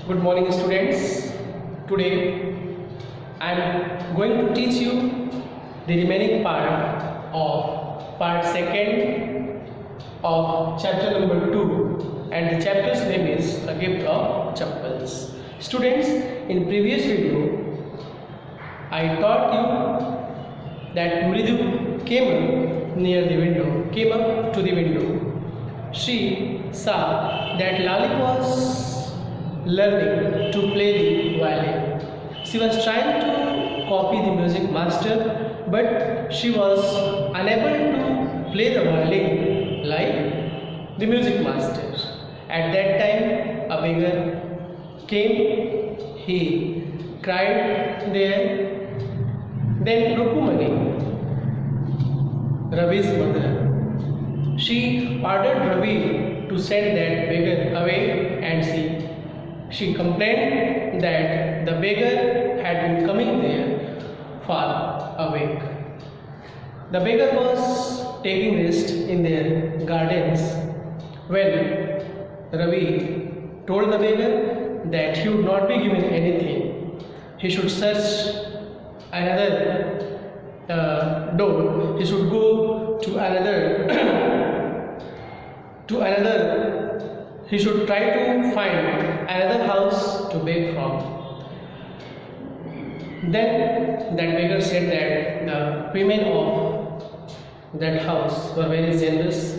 Good morning, students. Today I am going to teach you the remaining part of part second of chapter number 2, and the chapter's name is A Gift of Chappals. Students, in previous video I taught you that Mridu came up to the window. She saw that Lali was learning to play the violin. She was trying to copy the music master, but she was unable to play the violin like the music master. At that time, a beggar came. He cried there. Then Rukumani, Ravi's mother, she ordered Ravi to send that beggar away, and she complained that the beggar had been coming there far away. The beggar was taking rest in their gardens when Ravi told the beggar that he would not be given anything. He should search another door. He should go to he should try to find another house to beg from. Then that beggar said that the women of that house were very generous.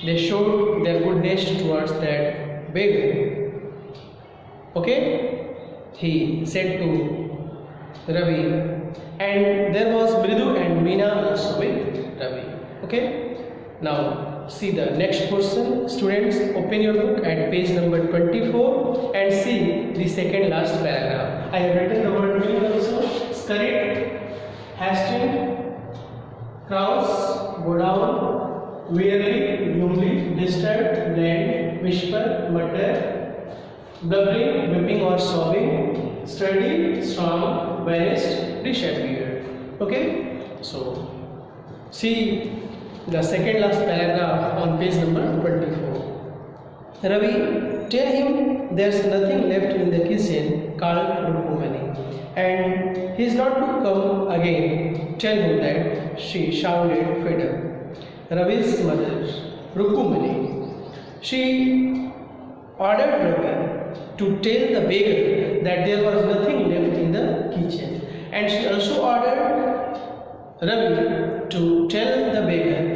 They showed their goodness towards that beggar. Okay? He said to Ravi, and there was Mridu and Meena also with Ravi. Okay? Now see the next portion. Students, open your book at page number 24 and see the second last paragraph. I have written the word meaning also. Scurried, hastened, cross, go down, wearily, gloomily, disturbed, bland, whisper, mutter, blubbering, whipping or sobbing, sturdy, strong, vanished, disappeared. Okay? So see the second last paragraph on page number 24. Ravi, tell him there's nothing left in the kitchen called Rukumani, and he's not to come again. Tell him that, she shouted, fed up. Ravi's mother, Rukumani, she ordered Ravi to tell the beggar that there was nothing left in the kitchen, and she also ordered Ravi to tell the beggar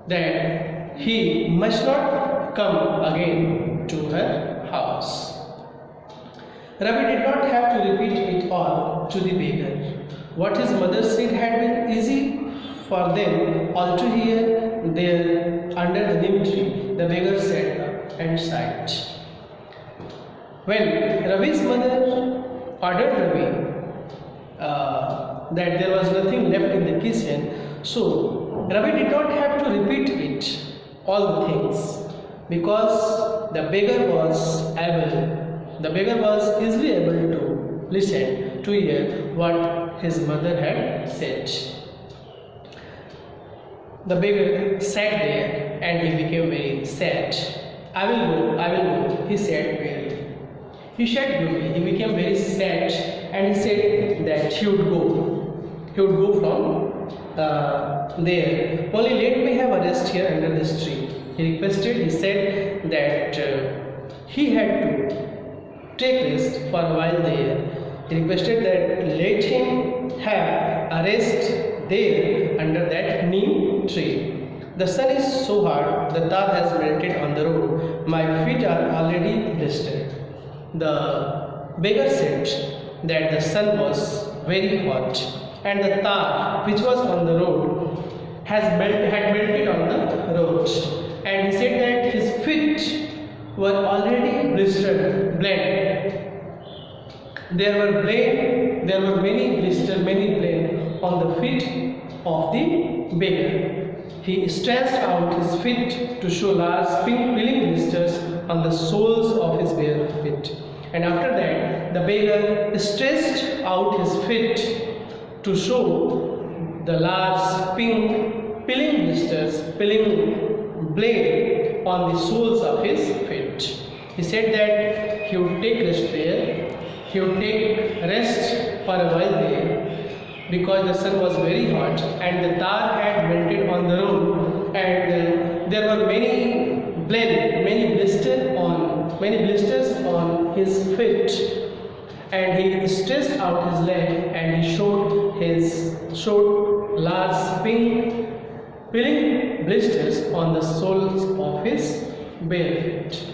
that he must not come again to her house. Ravi did not have to repeat it all to the beggar. What his mother said had been easy for them all to hear. There under the neem tree, the beggar sat up and sighed. When Ravi's mother ordered Ravi that there was nothing left in the kitchen, so Ravi did not have to repeat it, all the things, because the beggar was easily able to listen, to hear what his mother had said. The beggar sat there and he became very sad. I will go, he said wearily. He said gloomy, he became very sad, and he said that he would go from there. Only let me have a rest here under this tree. He said that he had to take rest for a while there. He requested that let him have a rest there under that neem tree. The sun is so hard, the tar has melted on the road. My feet are already blistered. The beggar said that the sun was very hot, and the tar which was on the road had melted on the road, and he said that his feet were already blistered, bled. There were many blisters, many bled on the feet of the beggar. He stretched out his feet to show large pink peeling blisters on the soles of his bare feet. And after that, the beggar stretched out his feet to show the large pink peeling blisters, peeling blade on the soles of his feet. He said that he would take rest there. He would take rest for a while there because the sun was very hot and the tar had melted on the road, and there were many blisters on his feet, and he stretched out his leg and he showed large peeling blisters on the soles of his bare feet.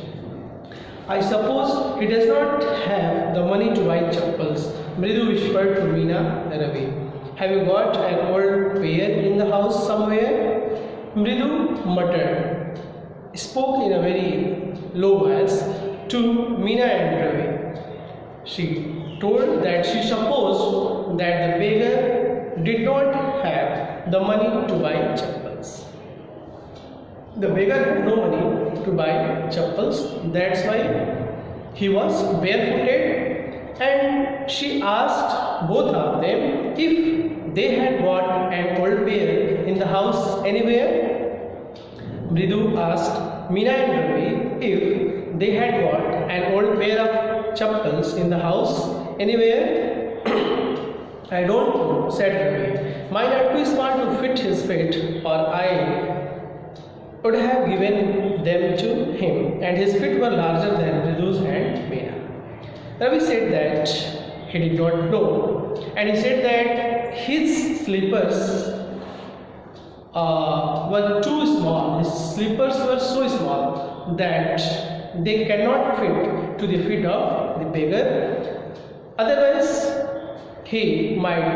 I suppose he does not have the money to buy chappals, Mridu whispered to Meena Ravi. Have you got an old pair in the house somewhere? Mridu muttered, spoke in a very low voice to Meena and Ravi. She told that she supposed that the beggar did not have the money to buy chappals. The beggar had no money to buy chappals, that's why he was barefooted, and she asked both of them if they had got an old pair in the house anywhere. Mridu asked Meena and Ravi if they had got an old pair of chappals in the house anywhere. I don't know, said Ravi. Mine are too small to fit his feet, or I would have given them to him, and his feet were larger than Mridu's and Meena. Ravi said that he did not know, and he said that his slippers were too small. His slippers were so small that they cannot fit to the feet of the beggar. Otherwise, he must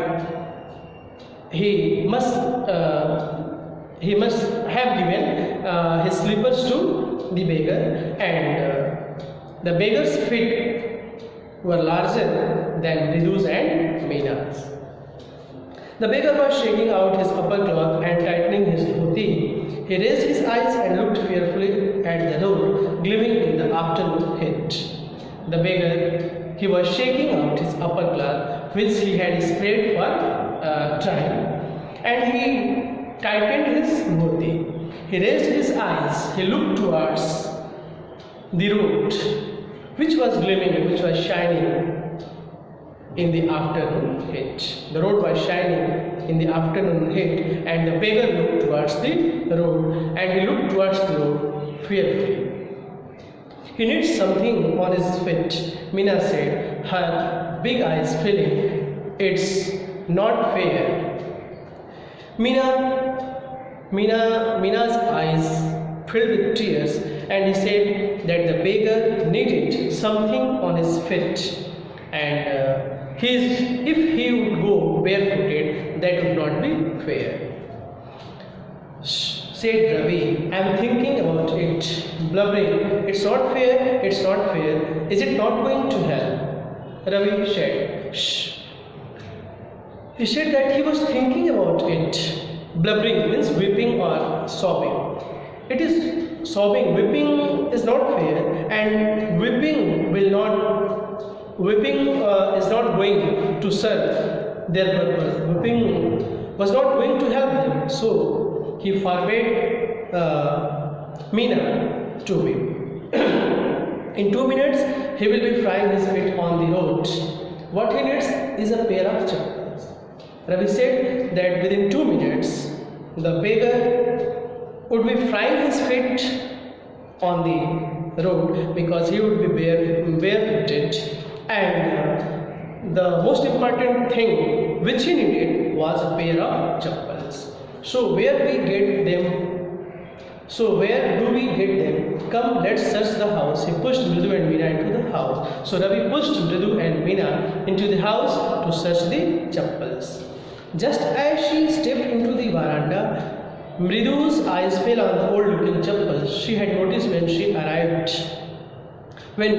have given his slippers to the beggar, and the beggar's feet were larger than Mridu's and Meena's. The beggar was shaking out his upper cloth and tightening his dhoti. He raised his eyes and looked fearfully at the road gleaming in the afternoon heat. The beggar, he was shaking out his upper cloth which he had spread for drying, and he tightened his dhoti. He raised his eyes, he looked towards the road which was gleaming, which was shining in the afternoon heat. The road was shining in the afternoon heat, and the beggar looked towards the road, and he looked towards the road fearfully. He needs something on his feet, Meena said, her big eyes filling. It's not fair. Meena's eyes filled with tears, and he said that the beggar needed something on his feet, and if he would go barefooted, that would not be fair. Said Ravi, I am thinking about it, blubbering. It's not fair, it's not fair. Is it not going to help? Ravi said, shh. He said that he was thinking about it. Blubbering means weeping or sobbing. It is sobbing. Weeping is not fair, and weeping is not going to serve their purpose. Weeping was not going to help them. So he forbade Meena to weep. In 2 minutes, he will be frying his feet on the road. What he needs is a pair of chappals. Ravi said that within 2 minutes, the beggar would be frying his feet on the road because he would be barefooted, and the most important thing which he needed was a pair of chappals. So where do we get them? Come, let's search the house. He pushed Mridu and Meena into the house. So Ravi pushed Mridu and Meena into the house to search the chappals. Just as she stepped into the veranda, Mridu's eyes fell on the old-looking chappals she had noticed when she arrived. When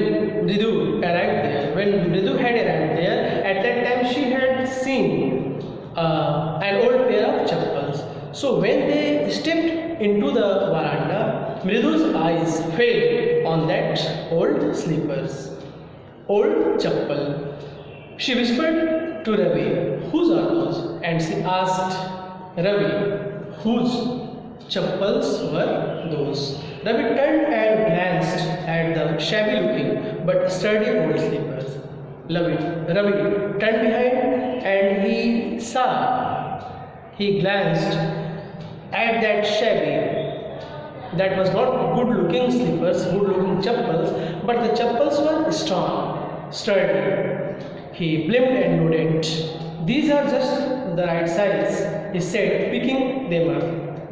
Mridu had arrived there, at that time she had seen an old pair of chappals. So when they stepped into the veranda, Mridu's eyes fell on that old slippers, old chappal. She whispered to Ravi, whose are those? And she asked Ravi, whose? chappals were those? Ravi turned and glanced at the shabby looking but sturdy old slippers. Ravi turned behind and he glanced at that shabby, that was not good looking slippers, good looking chappals, but the chappals were strong, sturdy. He blinked and nodded. These are just the right size, he said, picking them up.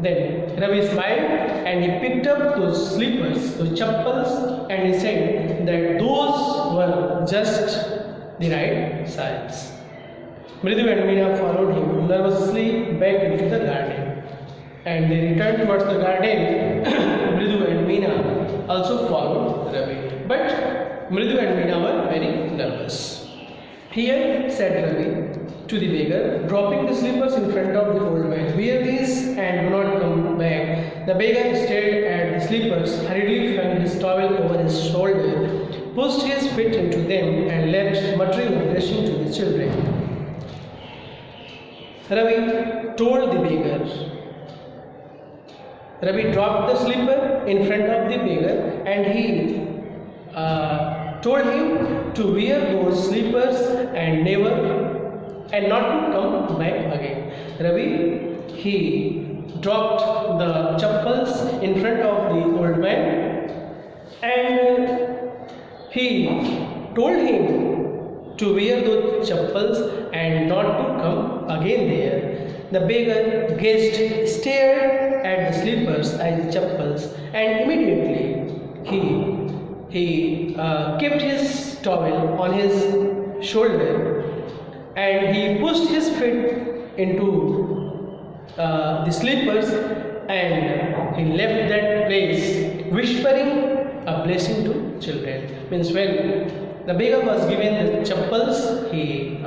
Then Ravi smiled and he picked up those slippers, those chappals, and he said that those were just the right size. Mridu and Meena followed him nervously back into the garden. And they returned towards the garden. Mridu and Meena also followed Ravi. But Mridu and Meena were very nervous. Here, said Ravi to the beggar, dropping the slippers in front of the old man. Wear these and do not come back. The beggar stared at the slippers, hurriedly flung his towel over his shoulder, pushed his feet into them, and left, muttering a blessing to the children. Ravi told the beggar. Ravi dropped the slipper in front of the beggar and he told him to wear those slippers and not to come back again. Ravi, he dropped the chappals in front of the old man and he told him to wear those chappals and not to come again there. The beggar stared at the slippers and the chappals, and immediately he kept his towel on his shoulder and he pushed his feet into the slippers and he left that place whispering a blessing to children. Means when the beggar was given the chappals, he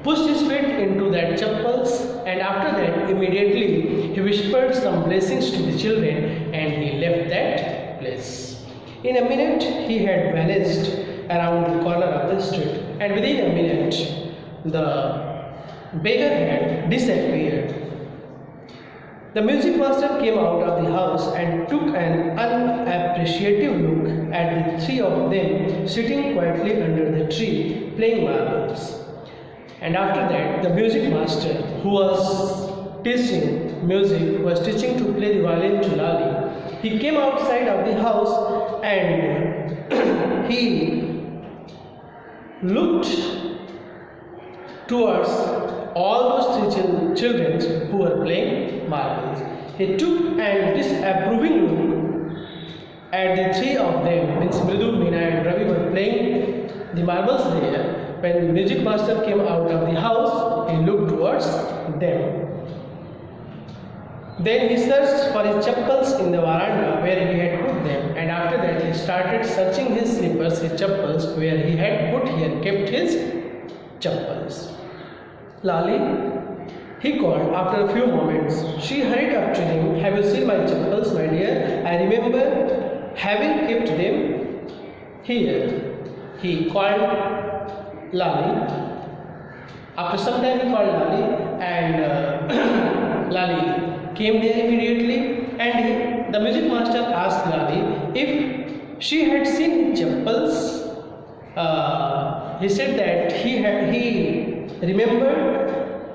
pushed his feet into that chappals, and after that immediately he whispered some blessings to the children and he left that place. In a minute he had vanished around the corner of the street, and within a minute the beggar had disappeared. The music master came out of the house and took an unappreciative look at the three of them sitting quietly under the tree playing marbles. And after that, the music master, who was teaching to play the violin to Lali, he came outside of the house and he looked towards all those three children who were playing marbles. He took an disapproving look at the three of them, means Mridu, Meena and Ravi were playing the marbles there. When the music master came out of the house, he looked towards them. Then he searched for his chappals in the veranda where he had put them, and after that he started searching his slippers, his chappals, where he had kept his chappals. Lali, he called after a few moments. She hurried up to him. Have you seen my chappals, my dear? I remember having kept them here. He called Lali. After some time he called Lali, and Lali came there immediately, and the music master asked Lali if she had seen chappals. He said that he remembered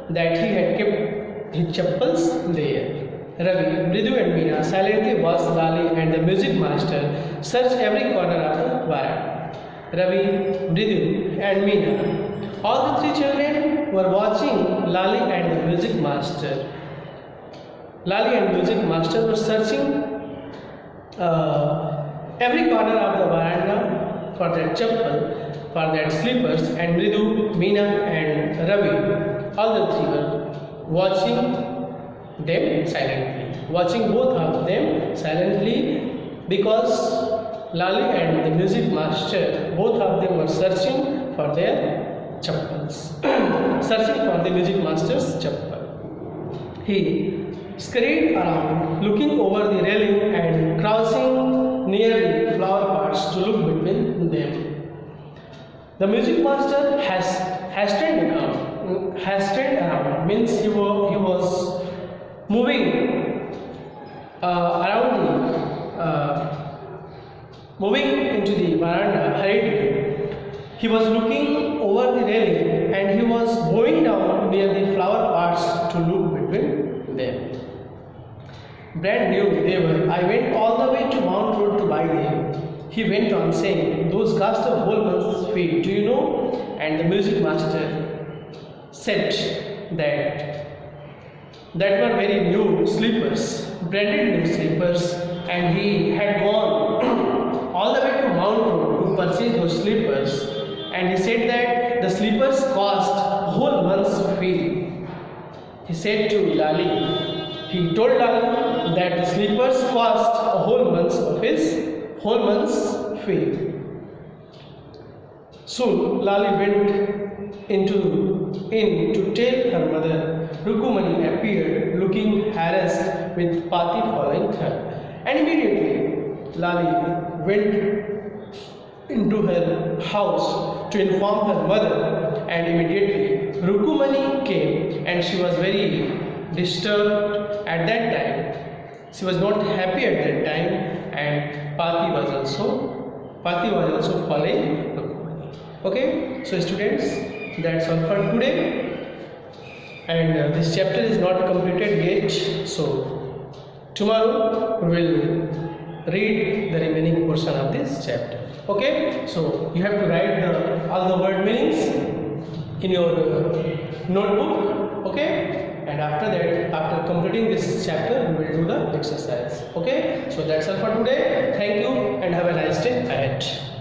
that he had kept his chappals there. Ravi, Mridu and Meena silently watched Lali and the music master search every corner of the veranda. Ravi, Mridu and Meena, all the three children were watching Lali and the music master. Lali and music master were searching every corner of the veranda for that chappal, for that slippers, and Mridu, Meena and Ravi, all the three were watching them silently, watching both of them silently, because Lali and the music master, both of them were searching for their chappals, searching for the music master's chappal. He scurried around, looking over the railing and crouching near the flower pots to look between them. The music master hastened to come. hastened around, means he was moving around moving into the veranda hurriedly. He was looking over the railing and he was bowing down near the flower pots to look between them. Brand new they were. I went all the way to Mount Road to buy them. He went on saying, those cost a whole month's fee, do you know? And the music master said that were very new slippers, branded new slippers, and he had gone all the way to Mount Road to purchase those slippers, and he said that the slippers cost a whole month's fee. He said to Lali, he told Lali that the slippers cost a whole month's fee. Soon Lali went in to tell her mother. Rukumani appeared looking harassed with Pati following her, and immediately Lali went into her house to inform her mother, and immediately Rukumani came, and she was very disturbed at that time. She was not happy at that time, and Pati was also following Rukumani. Okay, so students, that's all for today. And this chapter is not completed yet, so tomorrow we will read the remaining portion of this chapter. Okay, so you have to write all the word meanings in your notebook. Okay, and after that, after completing this chapter, we will do the exercise. Okay, so that's all for today. Thank you and have a nice day ahead.